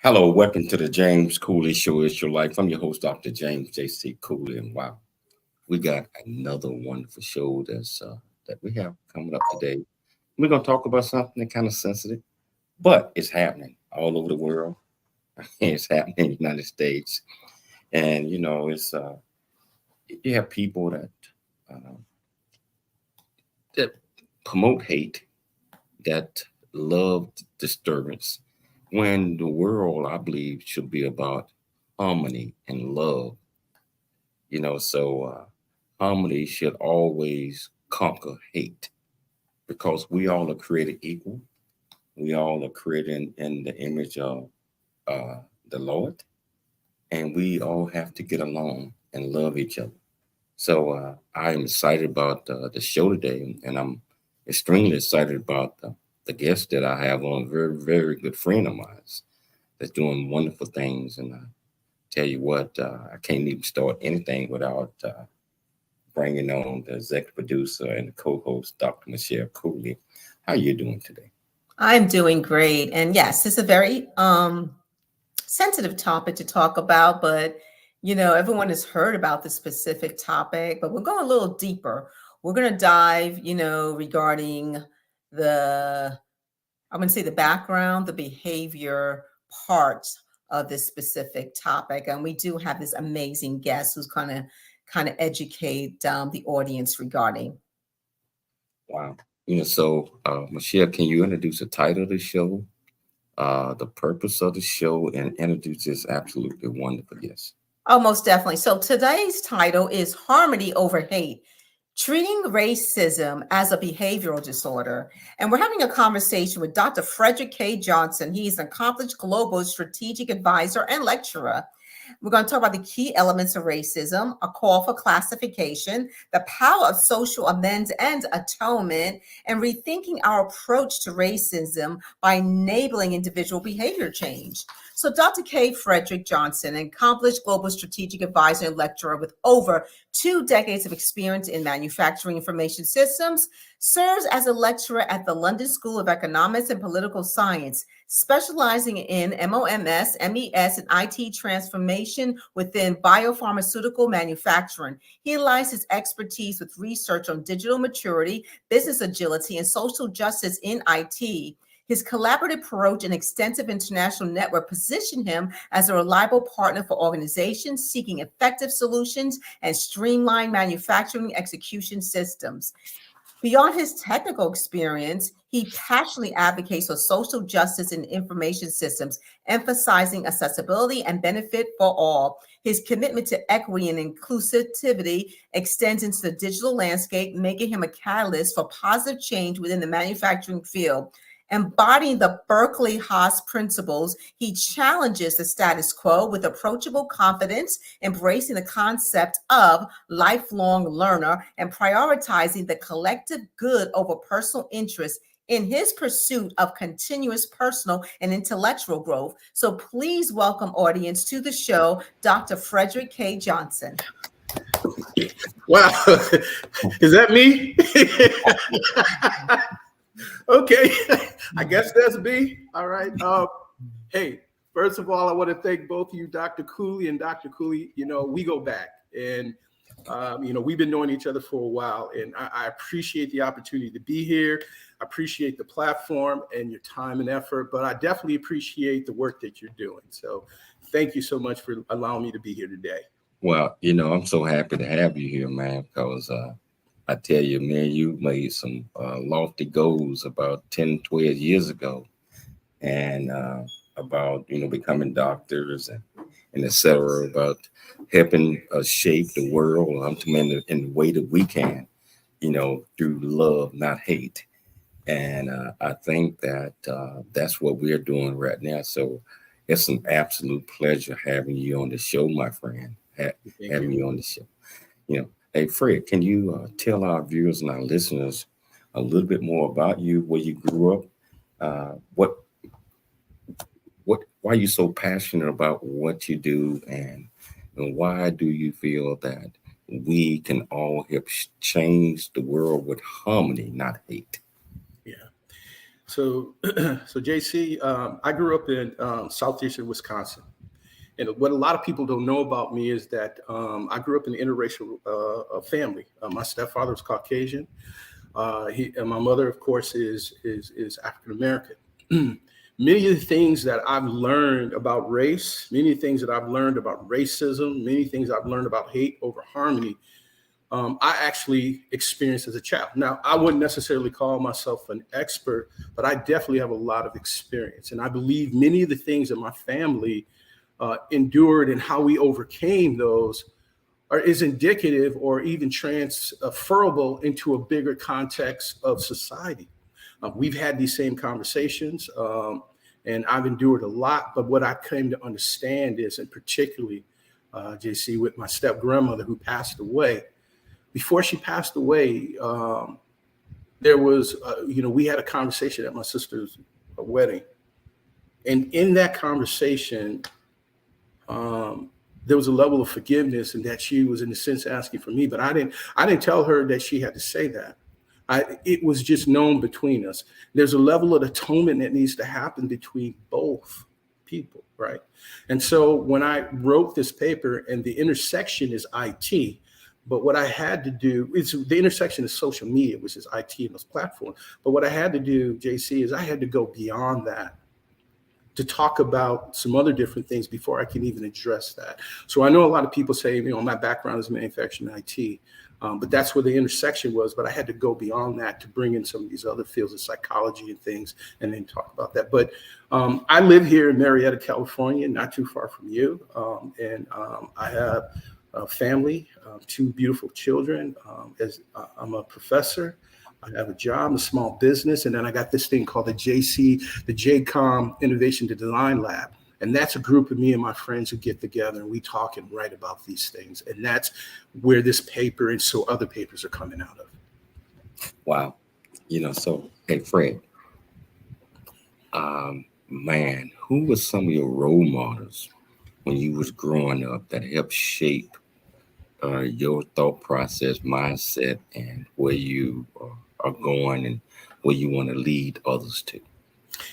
Hello, welcome to the James Cooley Show. It's your life. I'm your host, Dr. James J.C. Cooley, and wow, we got another wonderful show that we have coming up today. We're gonna talk about something kind of sensitive, but it's happening all over the world. It's happening in the United States, and it's you have people that promote hate, that love disturbance, when the world, I believe, should be about harmony and love. So harmony should always conquer hate, because we all are created equal. We all are created in the image of the Lord, and we all have to get along and love each other. So I am excited about the show today, and I'm extremely excited about the guest that I have on, a very, very good friend of mine that's doing wonderful things. And I tell you what, I can't even start anything without bringing on the executive producer and the co-host, Dr. Michelle Cooley. How are you doing today? I'm doing great. And yes, it's a very sensitive topic to talk about, but everyone has heard about this specific topic, but we're going a little deeper. We're going to dive, regarding I'm going to say the background, the behavior part of this specific topic. And we do have this amazing guest who's kind of educate the audience regarding. Wow. So Michelle, can you introduce the title of the show, the purpose of the show, and introduce this absolutely wonderful guest? Oh, most definitely. So today's title is Harmony Over Hate, Treating Racism as a Behavioral Disorder. And we're having a conversation with Dr. Frederick K. Johnson. He's an accomplished global strategic advisor and lecturer. We're going to talk about the key elements of racism, a call for classification, the power of social amends and atonement, and rethinking our approach to racism by enabling individual behavior change. So Dr. K. Frederick Johnson, an accomplished global strategic advisor and lecturer with over 2 decades of experience in manufacturing information systems, serves as a lecturer at the London School of Economics and Political Science, specializing in MOMS, MES, and IT transformation within biopharmaceutical manufacturing. He aligns his expertise with research on digital maturity, business agility, and social justice in IT. His collaborative approach and extensive international network position him as a reliable partner for organizations seeking effective solutions and streamlined manufacturing execution systems. Beyond his technical experience, He passionately advocates for social justice in information systems, emphasizing accessibility and benefit for all. His commitment to equity and inclusivity extends into the digital landscape, making him a catalyst for positive change within the manufacturing field. Embodying the Berkeley Haas principles, he challenges the status quo with approachable confidence, embracing the concept of lifelong learner and prioritizing the collective good over personal interest in his pursuit of continuous personal and intellectual growth. So please welcome, audience, to the show, Dr. Frederick K. Johnson. Wow. Is that me? Okay. I guess that's me. All right. Hey, first of all, I want to thank both of you, Dr. Cooley and Dr. Cooley. You know, we go back and, we've been knowing each other for a while, and I appreciate the opportunity to be here. I appreciate the platform and your time and effort, but I definitely appreciate the work that you're doing. So thank you so much for allowing me to be here today. Well, I'm so happy to have you here, man, because I tell you, man, you made some lofty goals about 10, 12 years ago, and about, becoming doctors and et cetera, about helping us shape the world ultimately in the way that we can, through love, not hate. And I think that that's what we're doing right now. So it's an absolute pleasure having you on the show, my friend, having you on the show. Hey, Fred, can you tell our viewers and our listeners a little bit more about you, where you grew up, why are you so passionate about what you do, and why do you feel that we can all help change the world with harmony, not hate? Yeah. So JC, I grew up in southeastern Wisconsin. And what a lot of people don't know about me is that I grew up in an interracial family. My stepfather was Caucasian. And my mother, of course, is African American. Many of the things that I've learned about race, many things that I've learned about racism, many things I've learned about hate over harmony, I actually experienced as a child. Now, I wouldn't necessarily call myself an expert, but I definitely have a lot of experience. And I believe many of the things that my family endured and how we overcame those is indicative or even transferable into a bigger context of society. We've had these same conversations, and I've endured a lot. But what I came to understand is, and particularly, JC, with my step grandmother who passed away, before she passed away, there was, we had a conversation at my sister's wedding. And in that conversation, there was a level of forgiveness, and that she was in a sense asking for me, but I didn't tell her that she had to say that. It was just known between us. There's a level of atonement that needs to happen between both people, right? And so when I wrote this paper, and the intersection is IT, but what I had to do is the intersection is social media, which is IT and those platforms. But what I had to do, JC, is I had to go beyond that to talk about some other different things before I can even address that. So I know a lot of people say, my background is manufacturing IT, but that's where the intersection was. But I had to go beyond that to bring in some of these other fields of psychology and things, and then talk about that. But I live here in Marietta, California, not too far from you. And I have a family, 2 beautiful children. I'm a professor. I have a job, a small business, and then I got this thing called the JCOM Innovation to Design Lab. And that's a group of me and my friends who get together and we talk and write about these things. And that's where this paper and so other papers are coming out of. Wow. So, hey, Fred, man, who were some of your role models when you was growing up that helped shape your thought process, mindset, and where you are going and where you want to lead others to?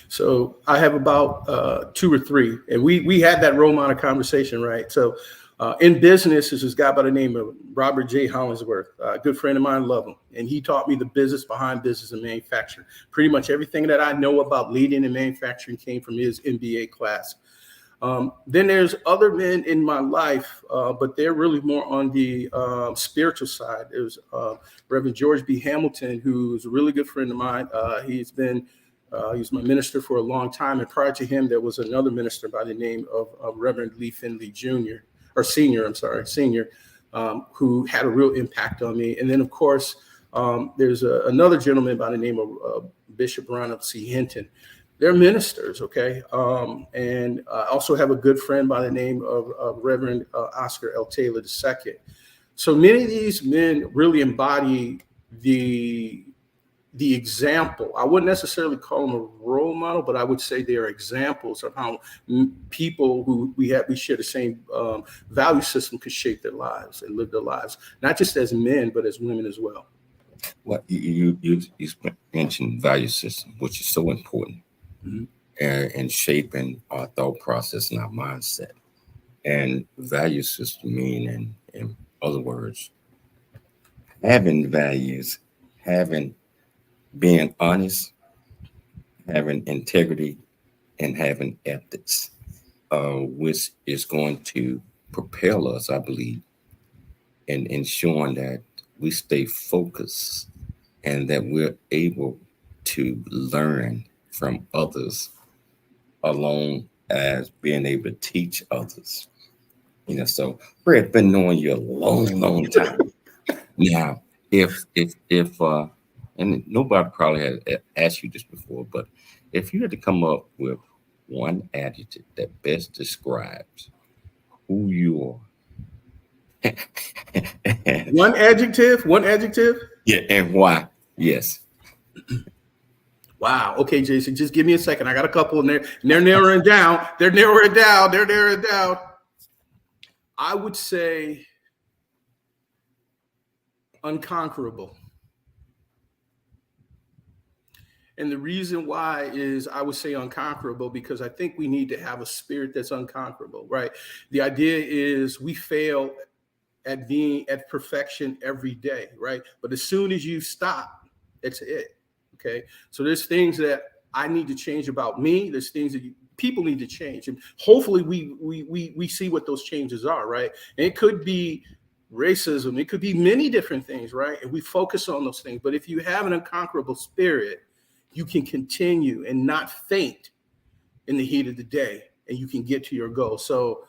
So I have about 2 or 3, and we had that role model conversation, right? So in business, there's this guy by the name of Robert J. Hollingsworth, a good friend of mine, love him. And he taught me the business behind business and manufacturing. Pretty much everything that I know about leading and manufacturing came from his MBA class. Then there's other men in my life, but they're really more on the spiritual side. There's Reverend George B. Hamilton, who's a really good friend of mine. He's my minister for a long time. And prior to him, there was another minister by the name of Reverend Lee Finley Jr. or Senior, who had a real impact on me. And then, of course, there's another gentleman by the name of Bishop Ronald C. Hinton. They're ministers, okay? And I also have a good friend by the name of Reverend Oscar L. Taylor II. So many of these men really embody the example. I wouldn't necessarily call them a role model, but I would say they are examples of how people who we share the same value system could shape their lives and live their lives, not just as men, but as women as well. Well, you mentioned value system, which is so important in shaping our thought process and our mindset. And value system mean, in other words, having values, being honest, having integrity, and having ethics, which is going to propel us, I believe, in ensuring that we stay focused and that we're able to learn from others, along as being able to teach others. So Fred, been knowing you a long time. Now, if and nobody probably has asked you this before, but if you had to come up with one adjective that best describes who you are. One adjective? Yeah, and why? Yes. Wow. Okay, Jason, just give me a second. I got a couple in there, and they're narrowing down. I would say unconquerable. And the reason why is I would say unconquerable because I think we need to have a spirit that's unconquerable, right? The idea is we fail at being at perfection every day, right? But as soon as you stop, that's it, okay? So there's things that I need to change about me. There's things that people need to change. And hopefully we see what those changes are, right? And it could be racism. It could be many different things, right? And we focus on those things. But if you have an unconquerable spirit, you can continue and not faint in the heat of the day, and you can get to your goal. So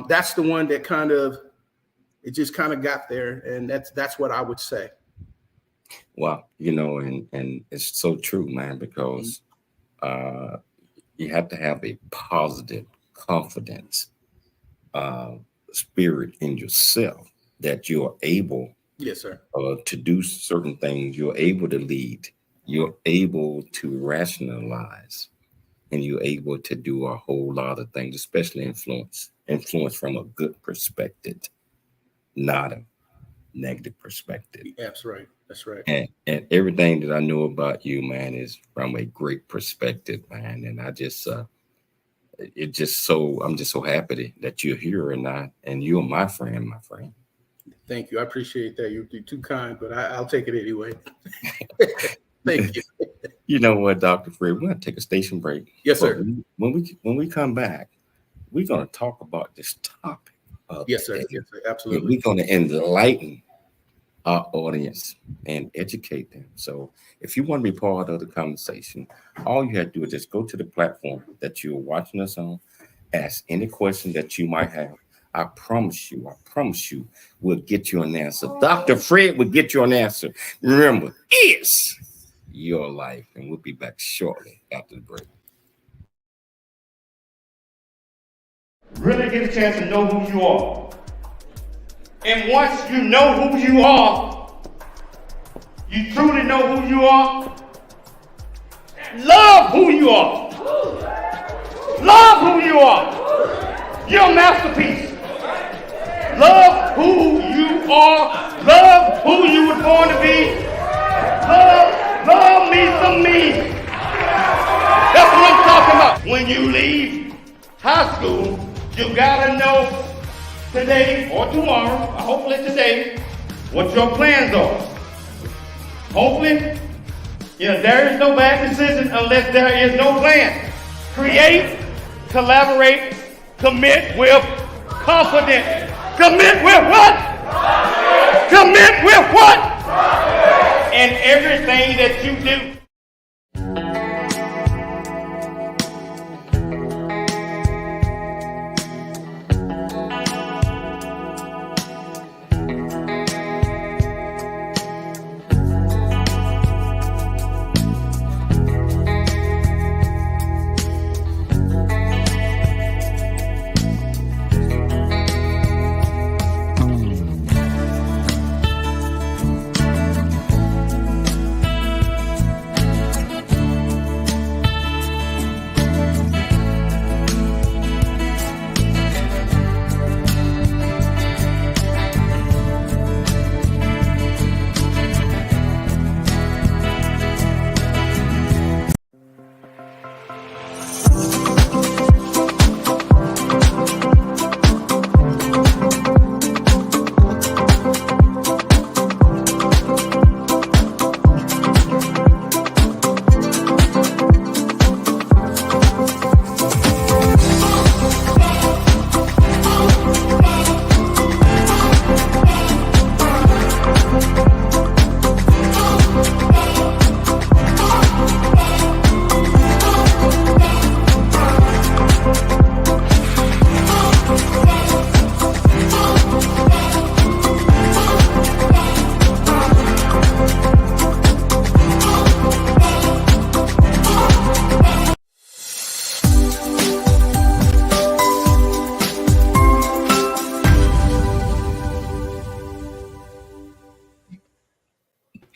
that's the one that it just got there, and that's what I would say. Well, and it's so true, man, because you have to have a positive confidence spirit in yourself that you're able, yes, sir, to do certain things. You're able to lead. You're able to rationalize, and you're able to do a whole lot of things, especially influence from a good perspective, not a negative perspective. That's right. And everything that I know about you, man, is from a great perspective, man. And I just, I'm just so happy that you're here and you're my friend. Thank you. I appreciate that. You're too kind, but I'll take it anyway. Thank you. You know what, Dr. Fred, we're going to take a station break. Yes, sir. When we come back, we're going to talk about this topic. Yes, sir. Yes, sir. Absolutely. And we're going to enlighten our audience and educate them. So if you want to be part of the conversation, all you have to do is just go to the platform that you're watching us on, ask any question that you might have. I promise you, we'll get you an answer. Dr. Fred will get you an answer. Remember, it's your life. And we'll be back shortly after the break. Really get a chance to know who you are. And once you know who you are, you truly know who you are, love who you are. Love who you are. You're a masterpiece. Love who you are. Love who you were born to be. Love me some me. That's what I'm talking about. When you leave high school, you gotta know today or tomorrow, or hopefully today, what your plans are. Hopefully, there is no bad decision unless there is no plan. Create, collaborate, Commit with confidence. Commit with what? Commit with what? In everything that you do.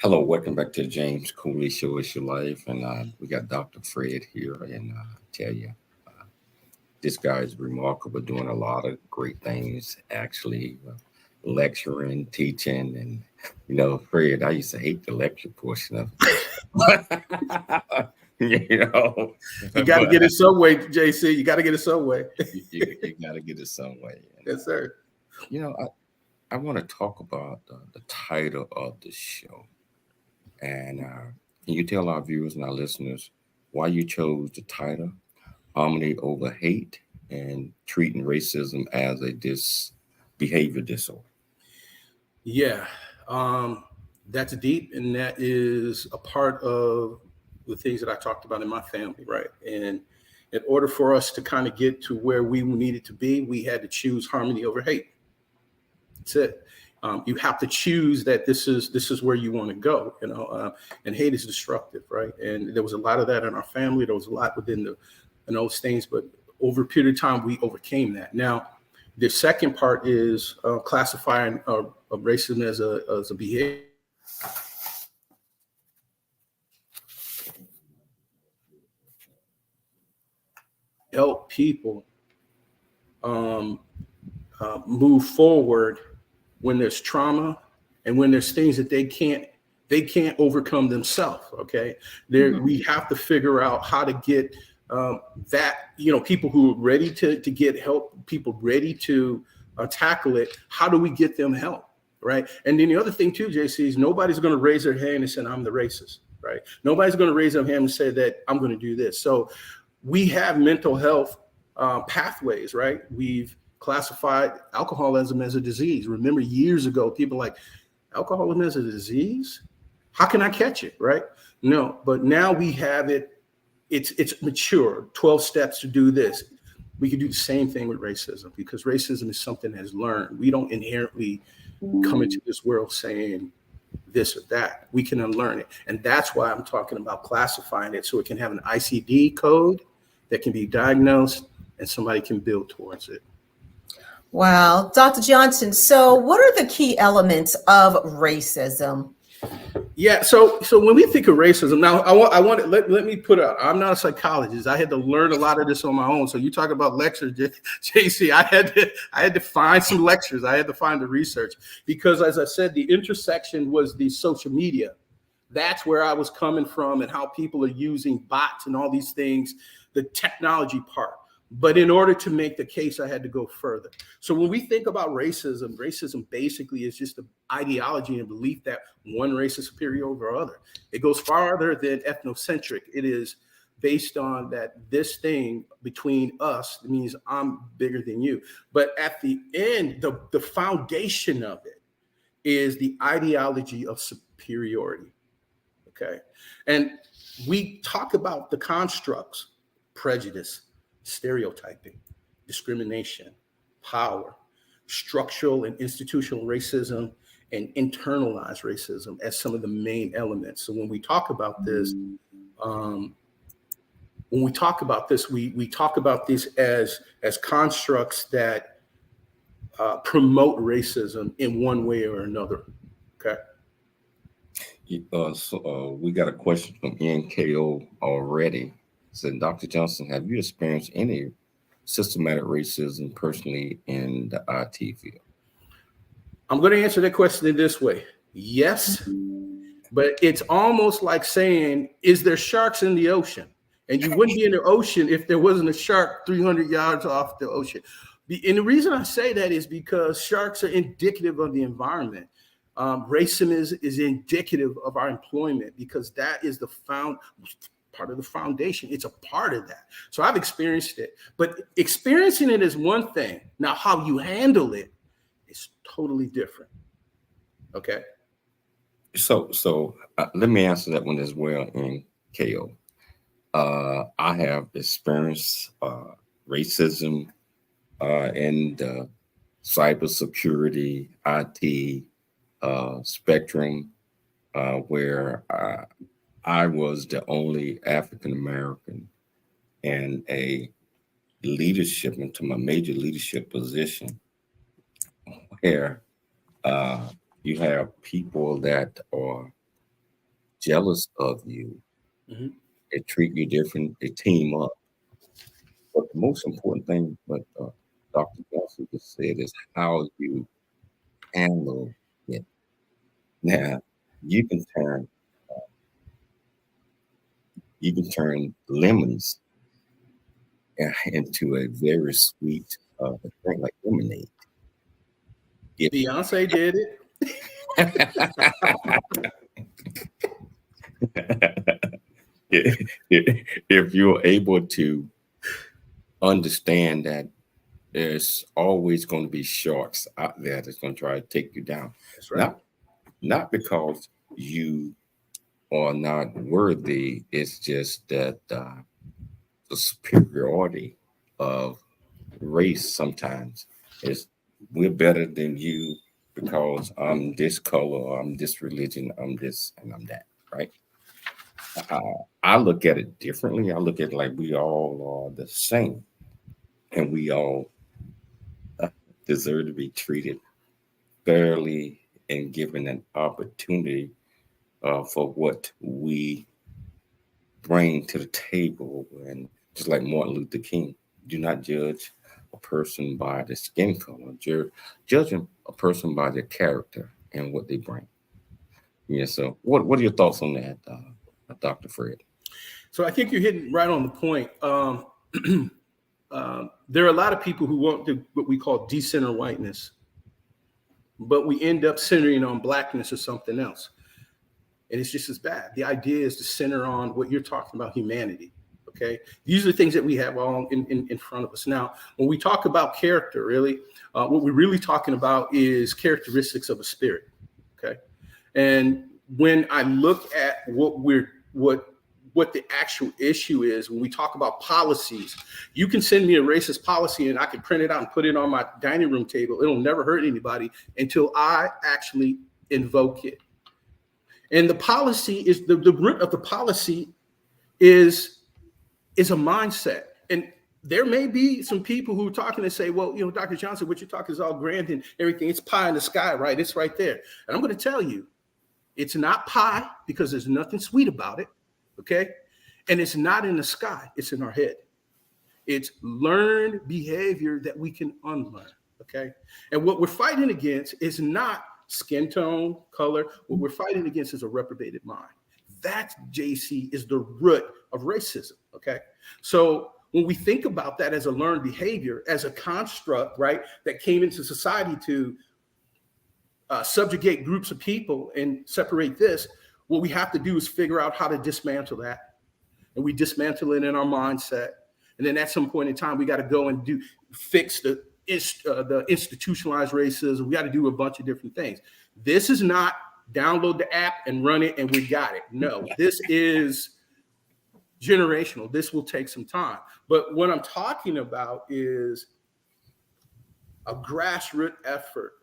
Hello, welcome back to the James Cooley Show. It's your life, and we got Dr. Fred here, and I tell you, this guy is remarkable, doing a lot of great things. Actually, lecturing, teaching, and Fred, I used to hate the lecture portion of it. You got to get it some way, JC. You got to get it some way. you got to get it some way. Yes, sir. I want to talk about the title of the show. And can you tell our viewers and our listeners why you chose the title, Harmony Over Hate, and Treating Racism as a Behavior Disorder? Yeah, that's deep, and that is a part of the things that I talked about in my family, right? And in order for us to kind of get to where we needed to be, we had to choose harmony over hate. That's it. You have to choose that this is where you want to go, and hate is destructive, right? And there was a lot of that in our family. There was a lot within those things, but over a period of time, we overcame that. Now, the second part is classifying of racism as a behavior. Help people move forward when there's trauma and when there's things that they can't overcome themselves. Okay, we have to figure out how to get people who are ready to get help, people ready to tackle it. How do we get them help, right? And then the other thing too, JC, is nobody's going to raise their hand and say I'm the racist, right? Nobody's going to raise their hand and say that I'm going to do this. So we have mental health pathways, right? We've classified alcoholism as a disease. Remember, years ago, people like, alcoholism is a disease? How can I catch it, right? No, but now we have it. It's mature, 12 steps to do this. We can do the same thing with racism, because racism is something that's learned. We don't inherently come into this world saying this or that. We can unlearn it. And that's why I'm talking about classifying it, so it can have an ICD code that can be diagnosed and somebody can build towards it. Wow. Dr. Johnson, so what are the key elements of racism? Yeah, so when we think of racism, now I want to let me put out, I'm not a psychologist. I had to learn a lot of this on my own. So you talk about lectures, JC, I had to find some lectures. I had to find the research, because as I said, the intersection was the social media. That's where I was coming from, and how people are using bots and all these things, the technology part. But in order to make the case, I had to go further. So when we think about racism basically is just an ideology and belief that one race is superior over other. It goes farther than ethnocentric. It is based on that this thing between us means I'm bigger than you. But at the end, the foundation of it is the ideology of superiority. Okay. And we talk about the constructs: prejudice, stereotyping, discrimination, power, structural and institutional racism, and internalized racism as some of the main elements. So when we talk about this, we talk about this as constructs that promote racism in one way or another. Okay. We got a question from NKO already. Said, Dr. Johnson, have you experienced any systematic racism personally in the IT field? I'm going to answer that question in this way. Yes, but it's almost like saying, is there sharks in the ocean? And you wouldn't be in the ocean if there wasn't a shark 300 yards off the ocean. And the reason I say that is because sharks are indicative of the environment. Racism is indicative of our employment, because that is part of the foundation. It's a part of that. So I've experienced it, but experiencing it is one thing. Now, how you handle it is totally different. Okay. So let me answer that one as well in KO. I have experienced racism in the cybersecurity, IT spectrum, where I was the only African American in a leadership, into my major leadership position, where you have people that are jealous of you. Mm-hmm. They treat you different. They team up. But the most important thing, what Dr. Johnson just said, is how you handle it. Now, you can turn lemons into a very sweet drink like lemonade. If Beyonce did it. if you're able to understand that there's always going to be sharks out there that's going to try to take you down. That's right. Not because you are not worthy. It's just that the superiority of race sometimes is, we're better than you because I'm this color, I'm this religion, I'm this and I'm that, right? I look at it differently. I look at it like we all are the same, and we all deserve to be treated fairly and given an opportunity for what we bring to the table. And just like Martin Luther King, do not judge a person by their skin color. Judging a person by their character and what they bring. Yeah. So, what are your thoughts on that, Dr. Fred? So I think you're hitting right on the point. There are a lot of people who want what we call decenter whiteness, but we end up centering on blackness or something else. And it's just as bad. The idea is to center on what you're talking about, humanity. Okay. These are things that we have all in front of us. Now, when we talk about character, really, what we're really talking about is characteristics of a spirit. Okay. And when I look at what the actual issue is, when we talk about policies, you can send me a racist policy and I can print it out and put it on my dining room table. It'll never hurt anybody until I actually invoke it. And the policy is the root of the policy is a mindset. And there may be some people who are talking and say, well, Dr. Johnson, what you're talking is all grand and everything. It's pie in the sky, right? It's right there. And I'm going to tell you, it's not pie because there's nothing sweet about it. Okay. And it's not in the sky. It's in our head. It's learned behavior that we can unlearn. Okay. And what we're fighting against is not skin tone, color. What we're fighting against is a reprobated mind. That, JC, is the root of racism. Okay. So when we think about that as a learned behavior, as a construct, right, that came into society to subjugate groups of people and separate this, what we have to do is figure out how to dismantle that. and we dismantle it in our mindset. And then at some point in time, we got to go and fix the institutionalized racism. We got to do a bunch of different things. This is not download the app and run it and we got it. No, this is generational. This will take some time. But what I'm talking about is a grassroots effort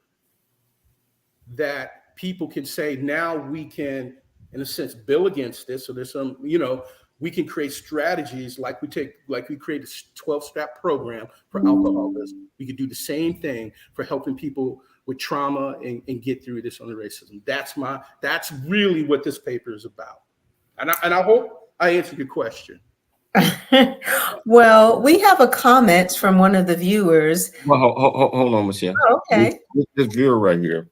that people can say, now we can, in a sense, bill against this. So there's some, we can create strategies like we create a 12-step program for alcoholism. We could do the same thing for helping people with trauma and get through this on the racism. That's really what this paper is about. And I hope I answered your question. Well, we have a comment from one of the viewers. Well, hold on, Michelle. Oh, okay. This viewer right here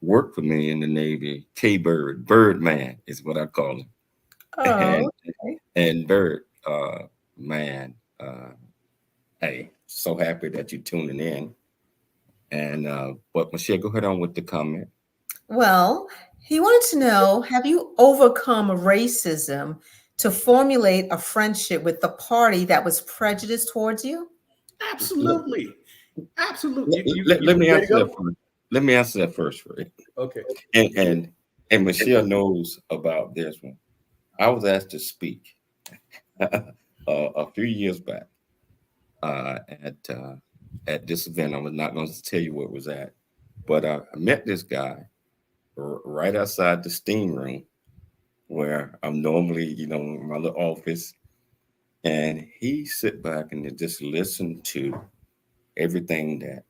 worked for me in the Navy. K Birdman is what I call him. Oh, and Bird, man, hey, so happy that you're tuning in. And but Michelle, go ahead on with the comment. well, he wanted to know, have you overcome racism to formulate a friendship with the party that was prejudiced towards you? Absolutely. Let me answer that first. Let me answer that first, Fred. Okay. And Michelle knows about this one. I was asked to speak a few years back at this event. I was not going to tell you where it was at, but I met this guy right outside the steam room where I'm normally, in my little office, and he sit back and just listen to everything that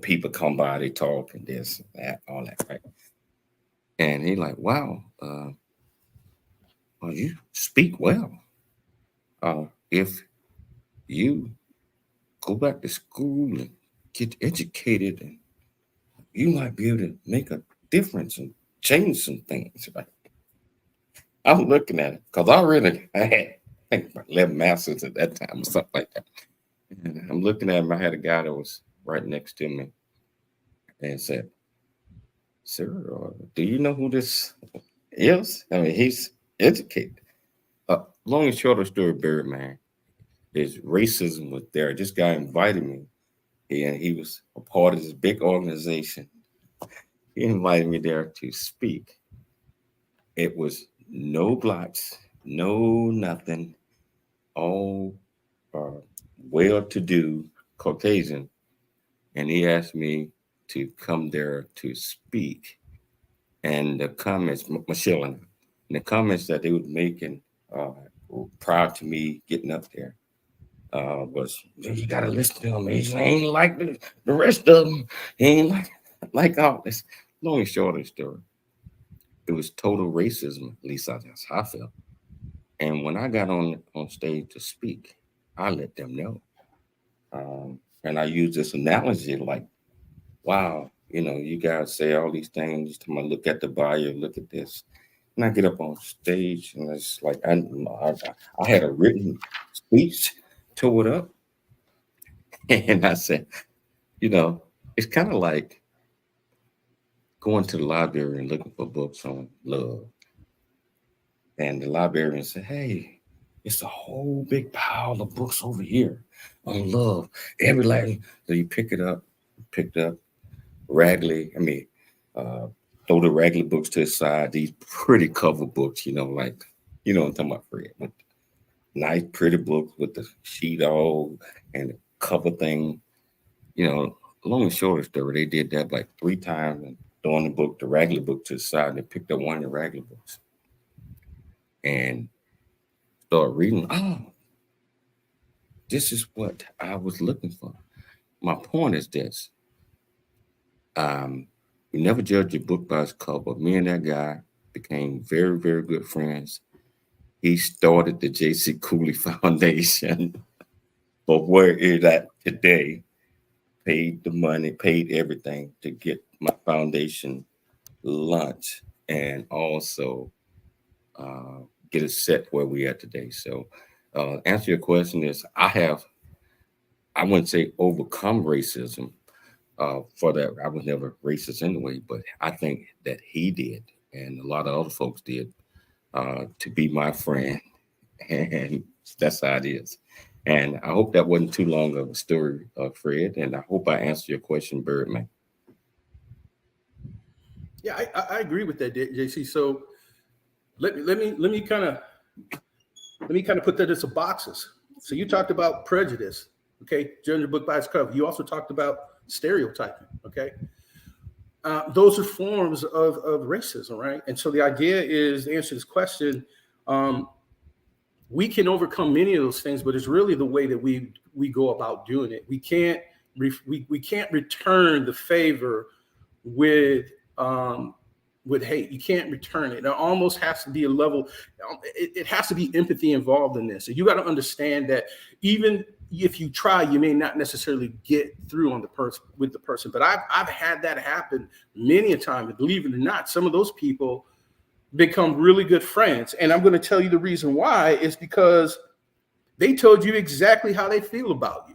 people come by, they talk and this, and that, all that, right? And he like, wow, well, you speak well. If you go back to school and get educated, and you might be able to make a difference and change some things, right? I'm looking at it because I had, I think, about 11 masters at that time or something like that. And I'm looking at him. I had a guy that was right next to me and said, sir, do you know who this is? I mean, he's educated. Long and short of the story, Birdman, is racism was there. This guy invited me, and he was a part of this big organization. He invited me there to speak. It was no blacks, no nothing, all well-to-do Caucasian. And he asked me to come there to speak. And the comments, Michelle, and the comments that they were making prior to me getting up there was, you got to listen to him. He ain't like the rest of them. He ain't like all this. Long and short of the story, it was total racism. At least that's how I felt. And when I got on stage to speak, I let them know. And I use this analogy like, wow, you guys say all these things. I look at the bio, look at this. And I get up on stage, and it's like I had a written speech, tore it up. And I said, it's kind of like going to the library and looking for books on love. And the librarian said, hey, it's a whole big pile of books over here on love. Every last, so you picked up raggedy, throw the raggedy books to the side, these pretty cover books, like, I'm talking about, Fred, with nice, pretty books with the sheet all and the cover thing. Long and short of the story, they did that like 3 times and throwing the raggedy book to the side, and they picked up one of the raggedy books and started reading. Oh, this is what I was looking for. My point is this. You never judge a book by its cover. Me and that guy became very, very good friends. He started the J.C. Cooley Foundation, but where it at today, paid the money, paid everything to get my foundation lunch and also get it set where we are today. So answer your question is, I wouldn't say overcome racism. For that, I was never racist anyway, but I think that he did, and a lot of other folks did, to be my friend And that's how it is. And I hope that wasn't too long of a story, Fred. And I hope I answered your question, Birdman. Yeah, I agree with that, JC. So let me kind of put that into boxes. So you talked about prejudice, okay? Judging the book by its cover. You also talked about stereotyping, okay? Those are forms of racism, right? And so the idea is, to answer this question, we can overcome many of those things, but it's really the way that we go about doing it. We can't return the favor with hate. You can't return it. There almost has to be a level. It has to be empathy involved in this. So you got to understand that even if you try, you may not necessarily get through on the person. But I've had that happen many a time. And believe it or not, some of those people become really good friends. And I'm going to tell you the reason why is because they told you exactly how they feel about you.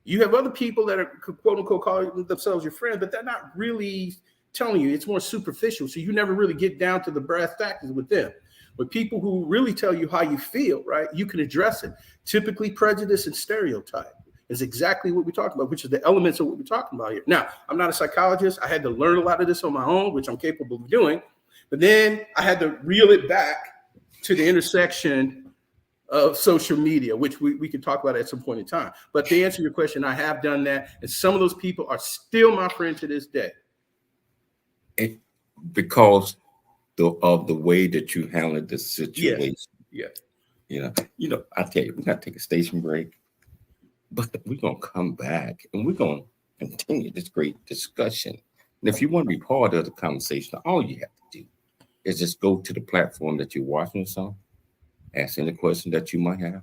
You have other people that are quote unquote calling themselves your friends, but they're not really telling you. It's more superficial. So you never really get down to the brass tacks with them. But people who really tell you how you feel, right, you can address it. Typically, prejudice and stereotype is exactly what we talk about, which is the elements of what we're talking about here. Now, I'm not a psychologist. I had to learn a lot of this on my own, which I'm capable of doing. But then I had to reel it back to the intersection of social media, which we could talk about at some point in time. But to answer your question, I have done that. And some of those people are still my friend to this day. Because of the way that you handled the situation. Yeah. You know, I tell you, we're going to take a station break, but we're going to come back and we're going to continue this great discussion. And if you want to be part of the conversation, all you have to do is just go to the platform that you're watching this on, ask any question that you might have.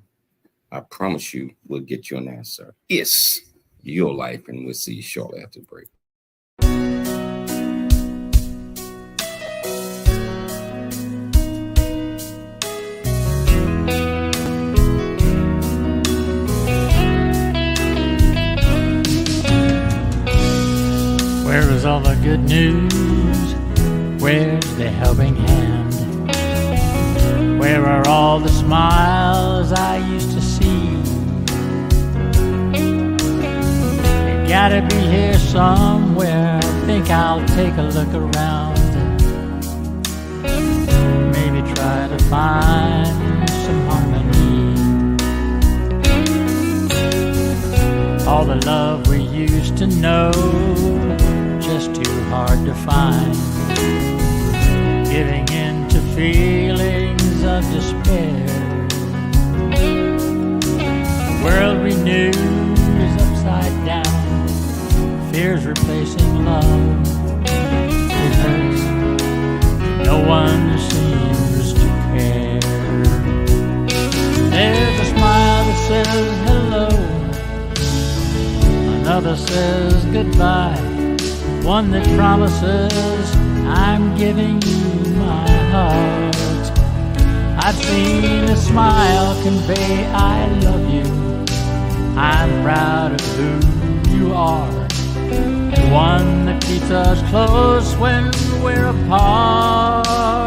I promise you we'll get you an answer. It's your life, and we'll see you shortly after the break. Where is all the good news? Where's the helping hand? Where are all the smiles I used to see? They gotta be here somewhere. I think I'll take a look around. Maybe try to find some harmony. All the love we used to know, just too hard to find. Giving in to feelings of despair. The world we knew is upside down. Fears replacing love. It hurts. No one seems to care. There's a smile that says hello. Another says goodbye. One that promises I'm giving you my heart. I've seen a smile convey I love you. I'm proud of who you are. The one that keeps us close when we're apart.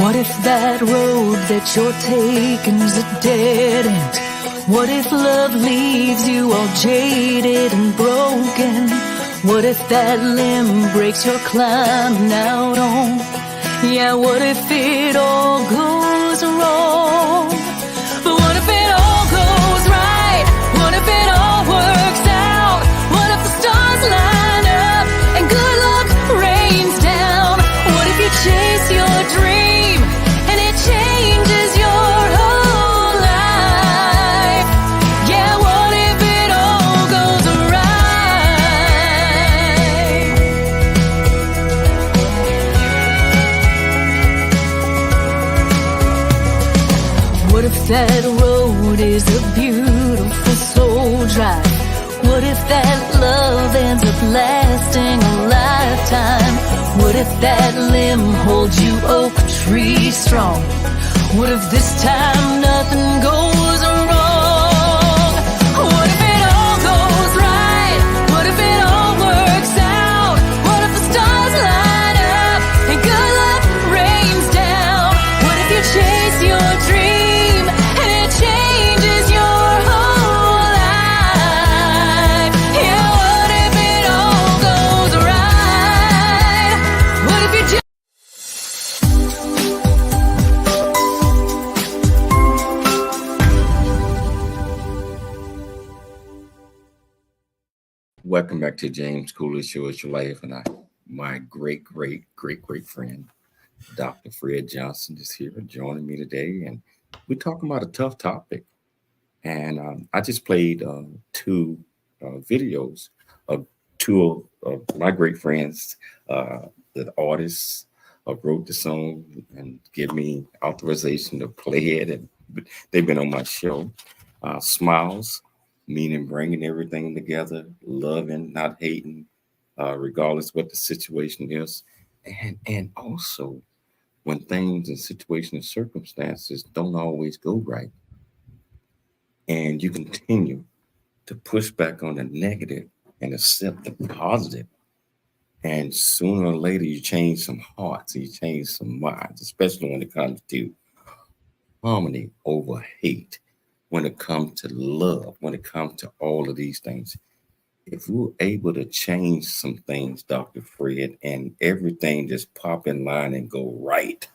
What if that road that you're taking's a dead end? What if love leaves you all jaded and broken? What if that limb breaks you're climbing out on? Yeah, what if it all goes wrong? But what if it all goes right? What if it all works out? What if the stars line up and good luck rains down? What if you chase your dream? Changes your whole life. Yeah, what if it all goes right? What if that road is a beautiful soul drive? What if that love ends up lasting a lifetime? What if that limb holds you oak tree strong? What if this time nothing goes wrong? What if it all goes right? What if it all works out? What if the stars line up and good luck rains down? What if you chase your dream and it changes your whole life? Yeah, what if it all goes right? What if you just Welcome back to James Cooley's Show. It's Your Life, and my great friend, Dr. Fred Johnson, is here joining me today, and we're talking about a tough topic. And I just played two videos of two of my great friends, the artists wrote the song and give me authorization to play it, and they've been on my show. Smiles, meaning bringing everything together, loving, not hating, regardless what the situation is. And also when things and situations and circumstances don't always go right, and you continue to push back on the negative and accept the positive. And sooner or later, you change some hearts, you change some minds, especially when it comes to harmony over hate, when it comes to love, when it comes to all of these things. If we're able to change some things, Dr. Fred, and everything just pop in line and go right,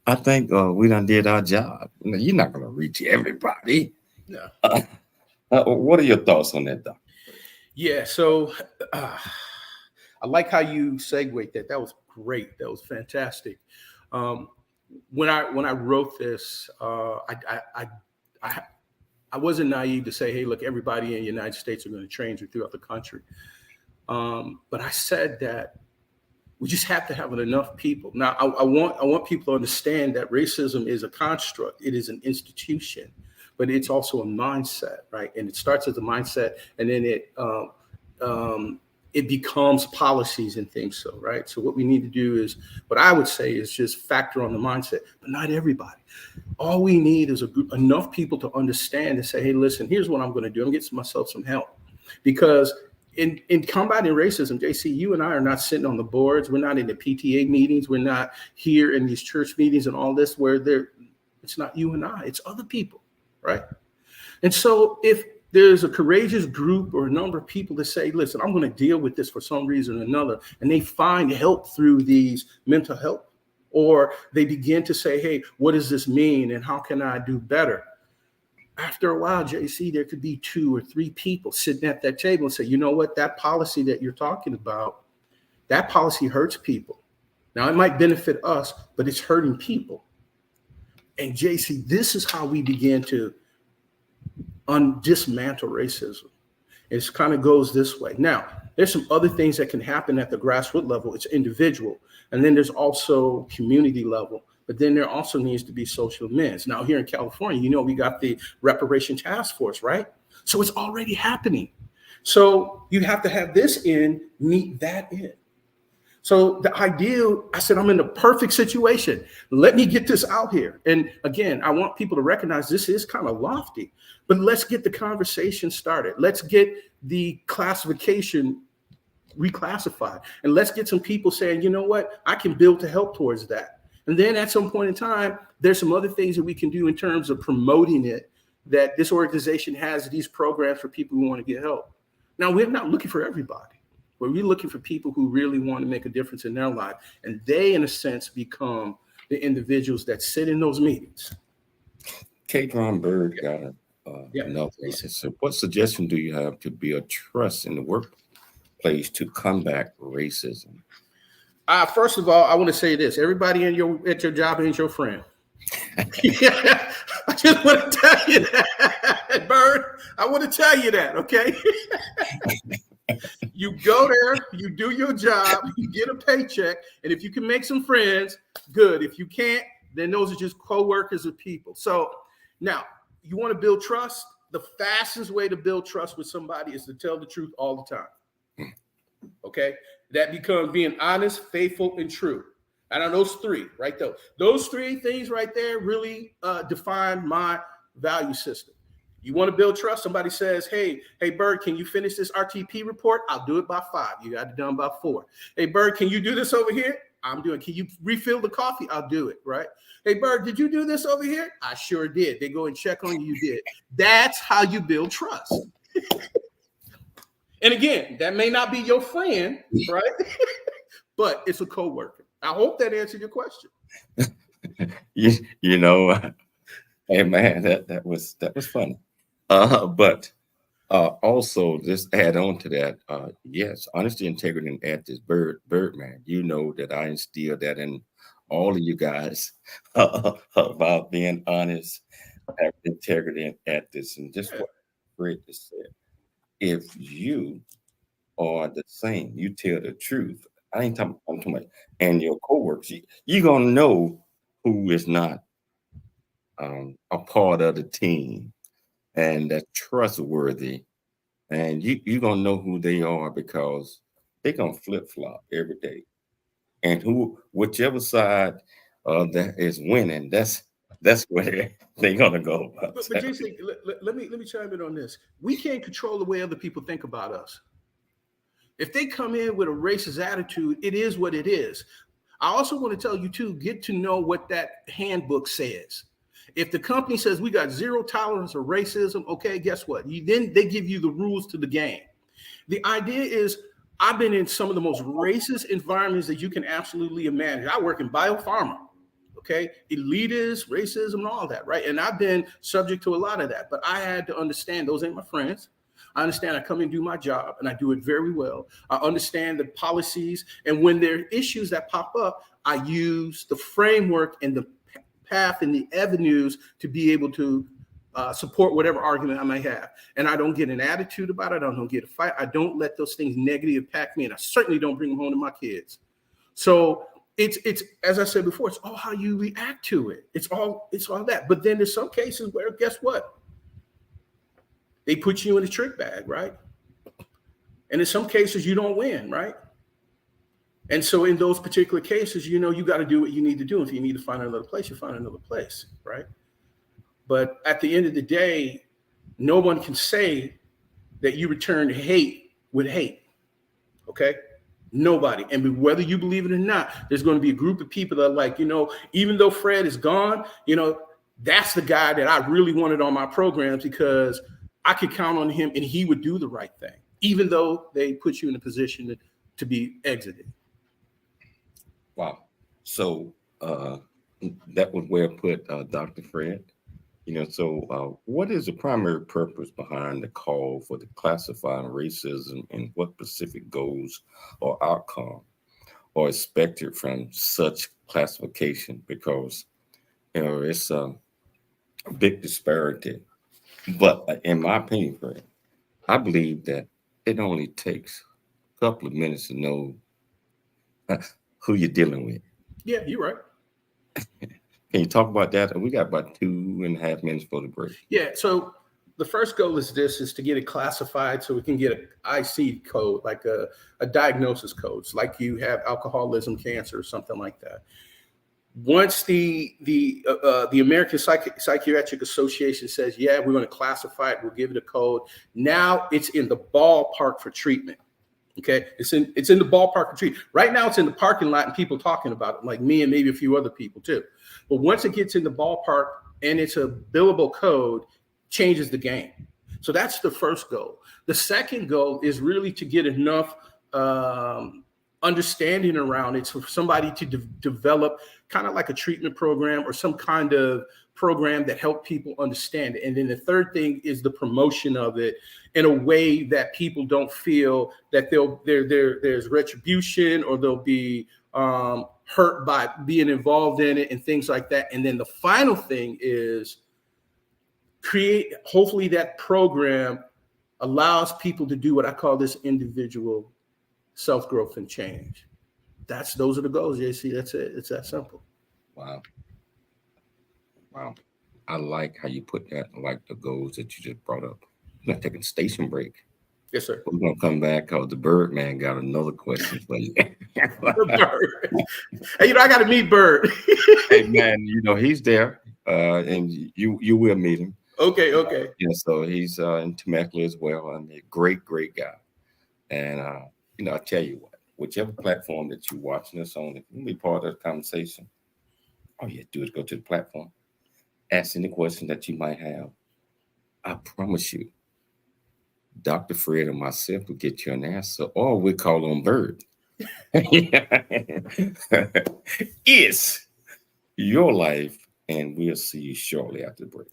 I think we done did our job. You're not going to reach everybody. No. What are your thoughts on that, Doc? Yeah, so I like how you segued that. That was great. That was fantastic. When I wrote this, I wasn't naive to say, hey, look, everybody in the United States are going to change it throughout the country. But I said that we just have to have enough people. Now, I want people to understand that racism is a construct. It is an institution, but it's also a mindset, right? And it starts as a mindset, and then it becomes policies and things. So, right. So what we need to do is, what I would say is just factor on the mindset, but not everybody. All we need is enough people to understand and say, hey, listen, here's what I'm going to do. I'm getting myself some help, because in combating racism, JC, you and I are not sitting on the boards. We're not in the PTA meetings. We're not here in these church meetings and all this where it's not you and I, it's other people, right? And so if there's a courageous group or a number of people that say, listen, I'm going to deal with this for some reason or another, and they find help through these mental health, or they begin to say, hey, what does this mean and how can I do better? After a while, JC, there could be 2 or 3 people sitting at that table and say, you know what, that policy that you're talking about, that policy hurts people. Now, it might benefit us, but it's hurting people. And JC, this is how we begin to dismantle racism. It kind of goes this way. Now, there's some other things that can happen at the grassroots level. It's individual. And then there's also community level. But then there also needs to be social amends. Now, here in California, you know, we got the reparation task force, right? So it's already happening. So you have to have this in, meet that in. So the ideal, I said, I'm in the perfect situation. Let me get this out here. And again, I want people to recognize this is kind of lofty, but let's get the conversation started. Let's get the classification reclassified. And let's get some people saying, you know what, I can build to help towards that. And then at some point in time, there's some other things that we can do in terms of promoting it, that this organization has these programs for people who want to get help. Now, we're not looking for everybody. But we're looking for people who really want to make a difference in their life. And they, in a sense, become the individuals that sit in those meetings. Kate Bird got another. He says, so what suggestion do you have to build trust in the workplace to combat racism? First of all, I want to say this. Everybody at your job ain't your friend. Yeah, I just want to tell you that, Bird. I want to tell you that, okay? You go there, you do your job, you get a paycheck, and if you can make some friends, good. If you can't, then those are just co-workers of people. So now, you want to build trust? The fastest way to build trust with somebody is to tell the truth all the time. Okay? That becomes being honest, faithful, and true. And on those three, right there, those three things right there really define my value system. You want to build trust? Somebody says, hey, Bird, can you finish this RTP report? I'll do it by 5. You got it done by 4. Hey, Bird, can you do this over here? I'm doing. Can you refill the coffee? I'll do it, right? Hey, Bird, did you do this over here? I sure did. They go and check on you, you did. That's how you build trust. And again, that may not be your friend, right? But it's a coworker. I hope that answered your question. you know, hey man, that was funny. But also just add on to that, yes, honesty, integrity, and ethics, Birdman. You know that I instill that in all of you guys about being honest, having integrity, and ethics, and just what Fred just said. If you are the same, you tell the truth. I ain't talking too much. And your coworkers, you're gonna know who is not a part of the team and that's trustworthy, and you're gonna know who they are because they're gonna flip flop every day. And whichever side that is winning, that's where they're gonna go. But Jason, let me chime in on this. We can't control the way other people think about us. If they come in with a racist attitude, it is what it is. I also want to tell you too, get to know what that handbook says. If the company says we got 0 tolerance of racism, okay, guess what? Then they give you the rules to the game. The idea is, I've been in some of the most racist environments that you can absolutely imagine. I work in biopharma, okay? Elitist, racism, and all that, right? And I've been subject to a lot of that, but I had to understand those ain't my friends. I understand I come and do my job, and I do it very well. I understand the policies, and when there are issues that pop up, I use the framework and the path and the avenues to be able to support whatever argument I may have. And I don't get an attitude about it. I don't get a fight. I don't let those things negatively impact me, and I certainly don't bring them home to my kids. So it's as I said before, it's all how you react to it. It's all that. But then there's some cases where, guess what? They put you in a trick bag, right? And in some cases, you don't win, right? And so in those particular cases, you got to do what you need to do. If you need to find another place, you find another place, right? But at the end of the day, no one can say that you return hate with hate, okay? Nobody. And whether you believe it or not, there's going to be a group of people that are like, even though Fred is gone, that's the guy that I really wanted on my programs because I could count on him and he would do the right thing, even though they put you in a position to be exited. Wow. So that was where I put Dr. Fred. So what is the primary purpose behind the call for the classifying racism, and what specific goals or outcome are expected from such classification? Because it's a big disparity. But in my opinion, Fred, I believe that it only takes a couple of minutes to know who you're dealing with. Yeah, you're right. Can you talk about that? We got about 2.5 minutes for the break. Yeah, so the first goal is to get it classified so we can get an IC code, like a diagnosis code, like you have alcoholism, cancer, or something like that. Once the American Psychiatric Association says, yeah, we're going to classify it, we'll give it a code. Now it's in the ballpark for treatment. Okay, it's in the ballpark for treatment. Right now, it's in the parking lot and people talking about it, like me and maybe a few other people too. But once it gets in the ballpark and it's a billable code, changes the game. So that's the first goal. The second goal is really to get enough understanding around it for somebody to develop kind of like a treatment program or some kind of program that help people understand it. And then the third thing is the promotion of it in a way that people don't feel that there's retribution or they'll be hurt by being involved in it and things like that. And then the final thing is hopefully that program allows people to do what I call this individual self-growth and change. Those are the goals, JC. That's it. It's that simple. Wow. I like how you put that, like the goals that you just brought up. We're not taking a station break. Yes, sir. We're gonna come back because the Bird Man got another question for you. Bird. Hey, I got to meet Bird. Hey man, he's there, and you will meet him. Okay. So he's in Temecula as well, and a great guy. And I tell you what, whichever platform that you're watching us on, if you be part of the conversation, all you have to do is go to the platform, ask any question that you might have. I promise you, Dr. Fred and myself will get you an answer, or we call on Bird. It's your life, and we'll see you shortly after the break.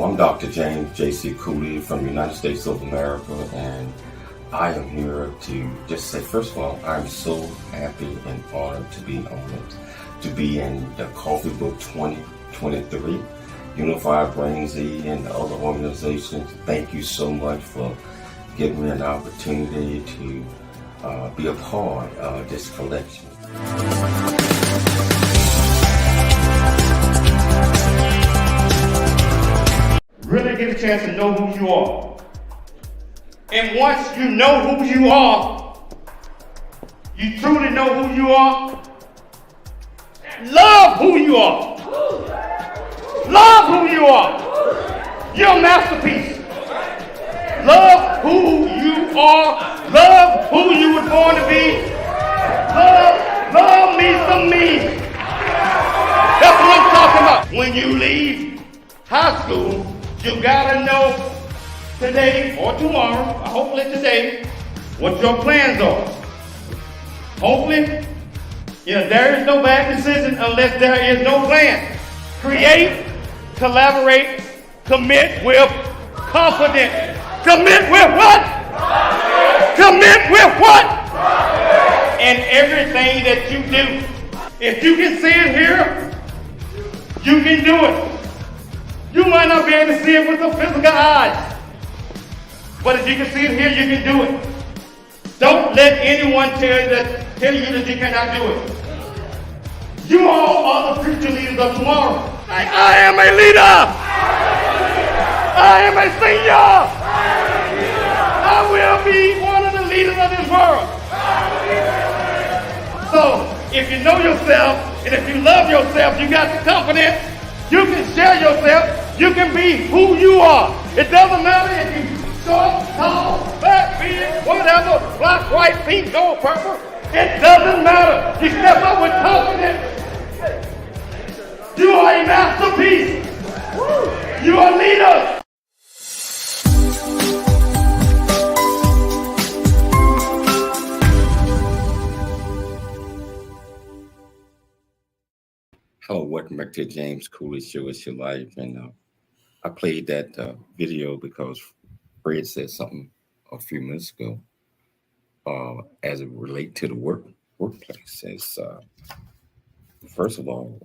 I'm Dr. James J.C. Cooley from the United States of America, and I am here to just say, first of all, I'm so happy and honored to be on it, to be in the Coffee Book 2023, Unified Brain Z and the other organizations. Thank you so much for giving me an opportunity to be a part of this collection. Really get a chance to know who you are. And once you know who you are, you truly know who you are, love who you are. Love who you are. You're a masterpiece. Love who you are. Love who you were born to be. Love me some me. That's what I'm talking about. When you leave high school, you gotta know today or tomorrow, or hopefully today, what your plans are. Hopefully, there is no bad decision unless there is no plan. Create, collaborate, commit with confidence. Commit with what? Commit with what? And everything that you do. If you can see it here, you can do it. You might not be able to see it with the physical eyes, but if you can see it here, you can do it. Don't let anyone tell you that you cannot do it. You all are the future leaders of tomorrow. I am a leader. I am a senior. I will be one of the leaders of this world. So, if you know yourself, and if you love yourself, you got the confidence, you can share yourself. You can be who you are. It doesn't matter if you short, tall, fat, big, whatever, black, white, pink, gold, purple. It doesn't matter. You step up with confidence. You are a masterpiece. You are a leader. Hello, welcome back to James Cooley Show. It's your life, and I played that video because Fred said something a few minutes ago as it relates to the workplace. It's, first of all,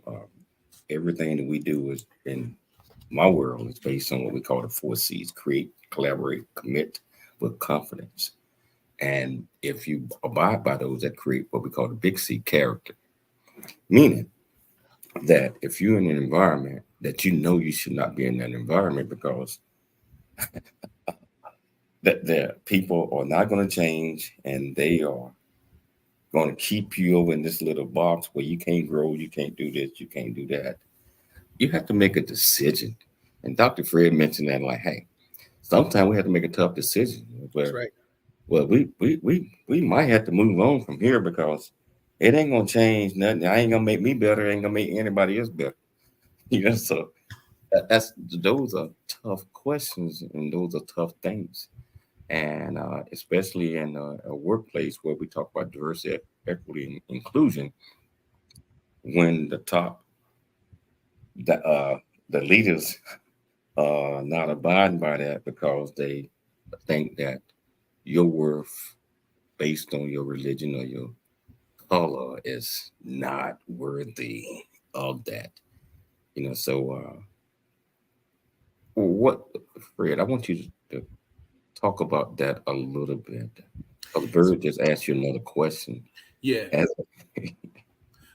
everything that we do is in my world is based on what we call the 4 C's: create, collaborate, commit with confidence. And if you abide by those, that create what we call the big C, character. Meaning, that if you're in an environment that you know you should not be in that environment because that the people are not going to change and they are going to keep you over in this little box where you can't grow, you can't do this, you can't do that. You have to make a decision. And Dr. Fred mentioned that, like, hey, sometimes we have to make a tough decision. That's right. Well, we might have to move on from here because it ain't gonna change nothing. I ain't gonna make me better. It ain't gonna make anybody else better. So those are tough questions and those are tough things. And especially in a workplace where we talk about diversity, equity, and inclusion, when the leaders are not abiding by that because they think that your worth based on your religion or your color is not worthy of that. So what, Fred, I want you to talk about that a little bit. Bird just asked you another question. Yeah.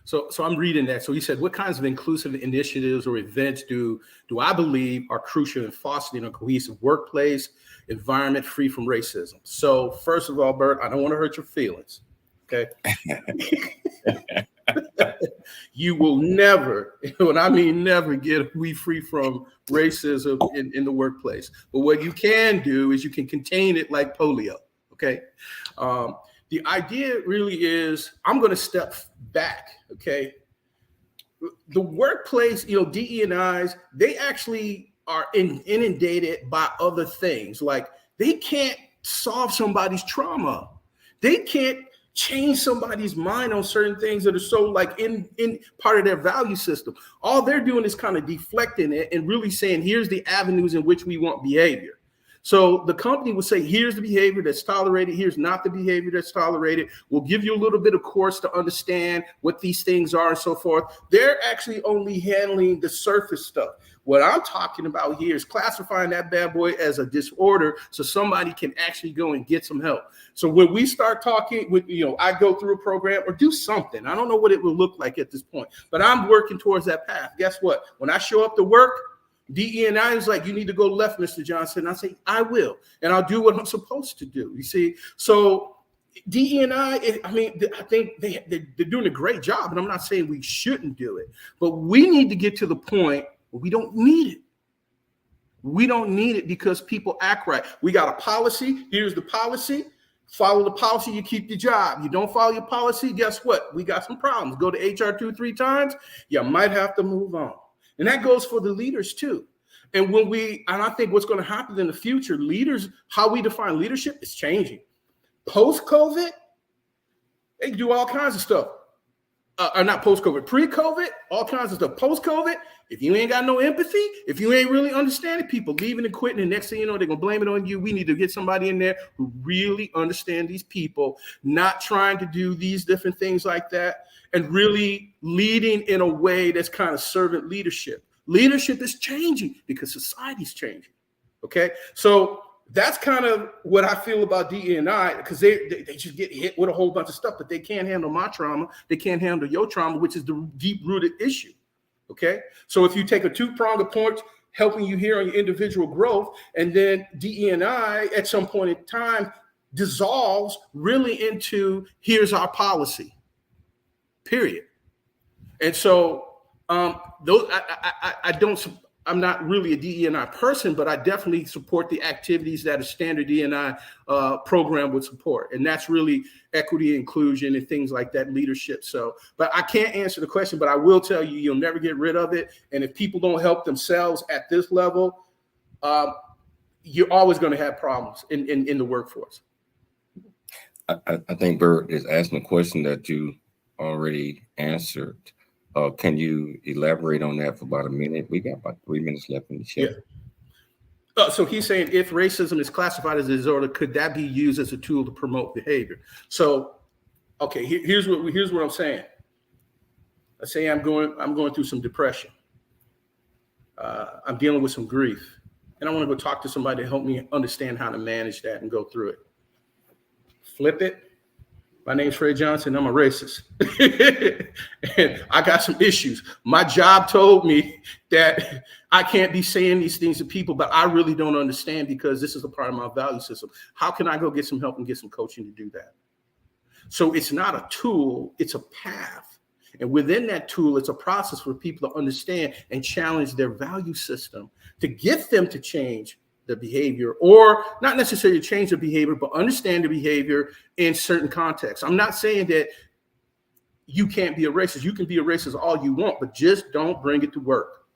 So I'm reading that. So he said, what kinds of inclusive initiatives or events do I believe are crucial in fostering a cohesive workplace environment free from racism? So first of all, Bert, I don't want to hurt your feelings. Okay. You will never, when I mean never, get we free from racism in the workplace. But what you can do is you can contain it like polio. Okay. The idea really is, I'm going to step back. Okay. The workplace, DE&Is, they actually are inundated by other things. Like they can't solve somebody's trauma. They can't change somebody's mind on certain things that are so like in part of their value system. All they're doing is kind of deflecting it and really saying, here's the avenues in which we want behavior. So the company would say, here's the behavior that's tolerated. Here's not the behavior that's tolerated. We'll give you a little bit of course to understand what these things are and so forth. They're actually only handling the surface stuff. What I'm talking about here is classifying that bad boy as a disorder so somebody can actually go and get some help. So when we start talking with, I go through a program or do something. I don't know what it will look like at this point, but I'm working towards that path. Guess what? When I show up to work, DE&I is like, you need to go left, Mr. Johnson. I say, I will, and I'll do what I'm supposed to do. You see, so DE&I, I think they're doing a great job, and I'm not saying we shouldn't do it, but we need to get to the point where we don't need it. We don't need it because people act right. We got a policy. Here's the policy. Follow the policy, you keep your job. You don't follow your policy, guess what? We got some problems. Go to HR 2-3 times, you might have to move on. And that goes for the leaders too. And I think what's going to happen in the future, leaders, how we define leadership is changing. Post-COVID, they do all kinds of stuff. Not post-COVID, pre-COVID, all kinds of stuff. Post-COVID, if you ain't got no empathy, if you ain't really understanding people leaving and quitting, and next thing you know, they're going to blame it on you. We need to get somebody in there who really understand these people, not trying to do these different things like that, and really leading in a way that's kind of servant leadership. Leadership is changing because society's changing. Okay, so that's kind of what I feel about DE&I, because they just get hit with a whole bunch of stuff, but they can't handle my trauma. They can't handle your trauma, which is the deep-rooted issue. Okay, so if you take a two-pronged approach, helping you here on your individual growth, and then DE&I at some point in time dissolves really into here's our policy. Period. And so those I'm not really a DE&I person, but I definitely support the activities that a standard DE&I program would support. And that's really equity, inclusion, and things like that, leadership. So, but I can't answer the question, but I will tell you, you'll never get rid of it. And if people don't help themselves at this level, you're always going to have problems in the workforce. I think Bert is asking a question that you already answered. Can you elaborate on that for about a minute? We got about 3 minutes left in the show. Yeah. So he's saying, if racism is classified as a disorder, could that be used as a tool to promote behavior? So, okay, here's what I'm saying. Let's say I'm going through some depression. I'm dealing with some grief, and I want to go talk to somebody to help me understand how to manage that and go through it. Flip it. My name's Fred Johnson. I'm a racist. And I got some issues. My job told me that I can't be saying these things to people, but I really don't understand because this is a part of my value system. How can I go get some help and get some coaching to do that? So it's not a tool, it's a path. And within that tool, it's a process for people to understand and challenge their value system to get them to change the behavior, or not necessarily change the behavior, but understand the behavior in certain contexts. I'm not saying that you can't be a racist. You can be a racist all you want, but just don't bring it to work.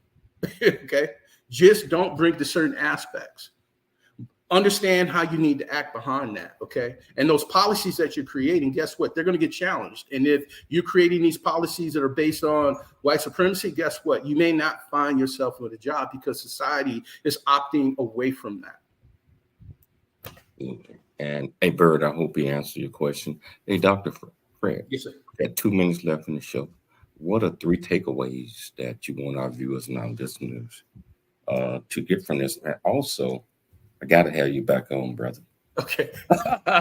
Okay? Just don't bring it to certain aspects. Understand how you need to act behind that, okay? And those policies that you're creating, guess what? They're going to get challenged. And if you're creating these policies that are based on white supremacy, guess what? You may not find yourself with a job because society is opting away from that. And hey, Bird, I hope he answered your question. Hey, Dr. Fred, Yes, sir. we got 2 minutes left in the show. What are 3 takeaways that you want our viewers and our listeners to get from this? And also, I got to have you back on, brother. Okay.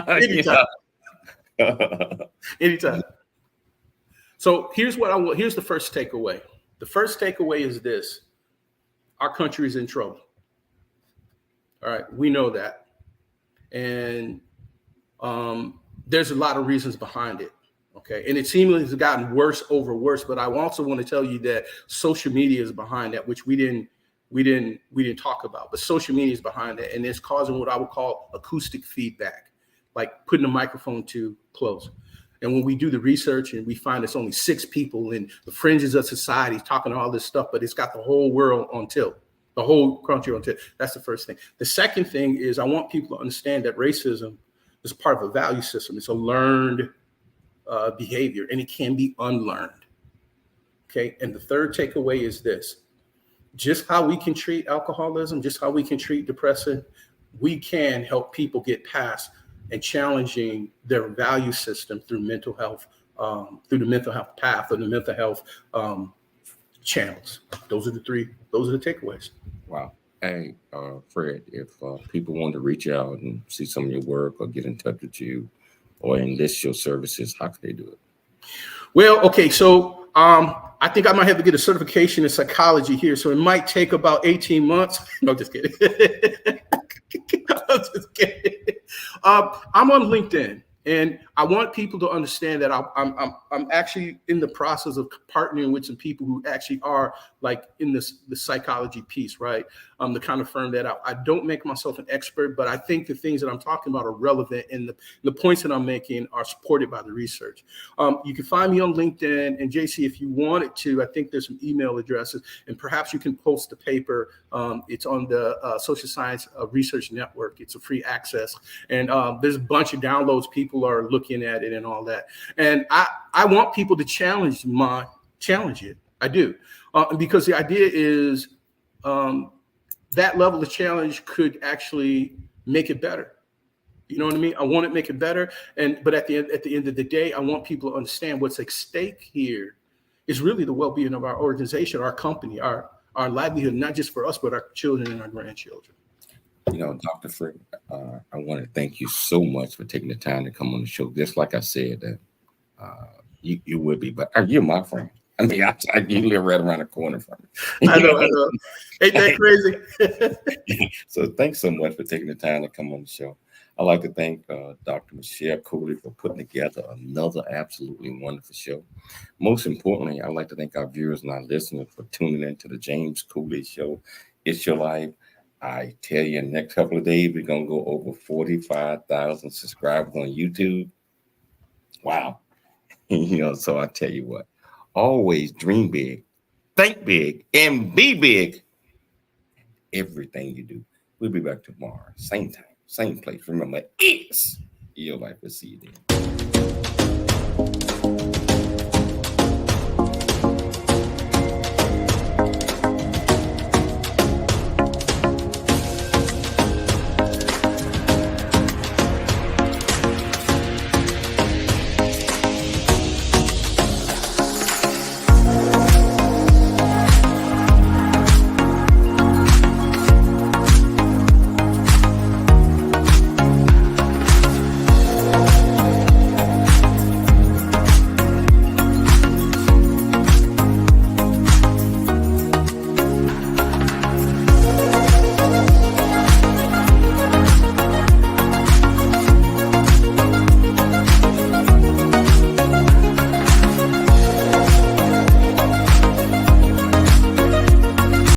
Anytime. Anytime. So here's what I want. Here's the first takeaway. The first takeaway is this: our country is in trouble. All right, we know that, and there's a lot of reasons behind it. Okay, and it seemingly has gotten worse over worse. But I also want to tell you that social media is behind that, which we didn't talk about, but social media is behind it, and it's causing what I would call acoustic feedback, like putting the microphone too close. And when we do the research and we find it's only 6 people in the fringes of society talking all this stuff, but it's got the whole world on tilt, the whole country on tilt. That's the first thing. The second thing is I want people to understand that racism is part of a value system. It's a learned behavior, and it can be unlearned. Okay. And the third takeaway is this: just how we can treat alcoholism, just how we can treat depression, we can help people get past and challenging their value system through mental health, through the mental health path or the mental health channels. Those are the takeaways. Wow. Hey, Fred, if people want to reach out and see some of your work or get in touch with you or enlist your services, how can they do it? Well, okay, so I think I might have to get a certification in psychology here, so it might take about 18 months. No, just kidding. I'm just kidding. I'm on LinkedIn, and I want people to understand that I'm actually in the process of partnering with some people who actually are like in the psychology piece, right? The kind of firm that I don't make myself an expert, but I think the things that I'm talking about are relevant, and the points that I'm making are supported by the research. You can find me on LinkedIn, and JC, if you wanted to, I think there's some email addresses, and perhaps you can post the paper. It's on the Social Science Research Network. It's a free access, and there's a bunch of downloads. People are looking at it and all that. And I want people to challenge it. I do. Because the idea is that level of challenge could actually make it better. You know what I mean? I want to make it better. But at the end of the day, I want people to understand what's at stake here is really the well-being of our organization, our company, our livelihood, not just for us, but our children and our grandchildren. You know, Dr. Fred, I want to thank you so much for taking the time to come on the show. Just like I said, that you would be, but you're my friend. I mean, you live right around the corner from me. I know. Ain't that crazy? So thanks so much for taking the time to come on the show. I'd like to thank Dr. Michelle Cooley for putting together another absolutely wonderful show. Most importantly, I'd like to thank our viewers and our listeners for tuning in to the James Cooley Show. It's your life. I tell you, in the next couple of days, we're going to go over 45,000 subscribers on YouTube. Wow. You know, so I tell you what, always dream big, think big, and be big. Everything you do. We'll be back tomorrow. Same time, same place. Remember, it's your life. We'll see you then.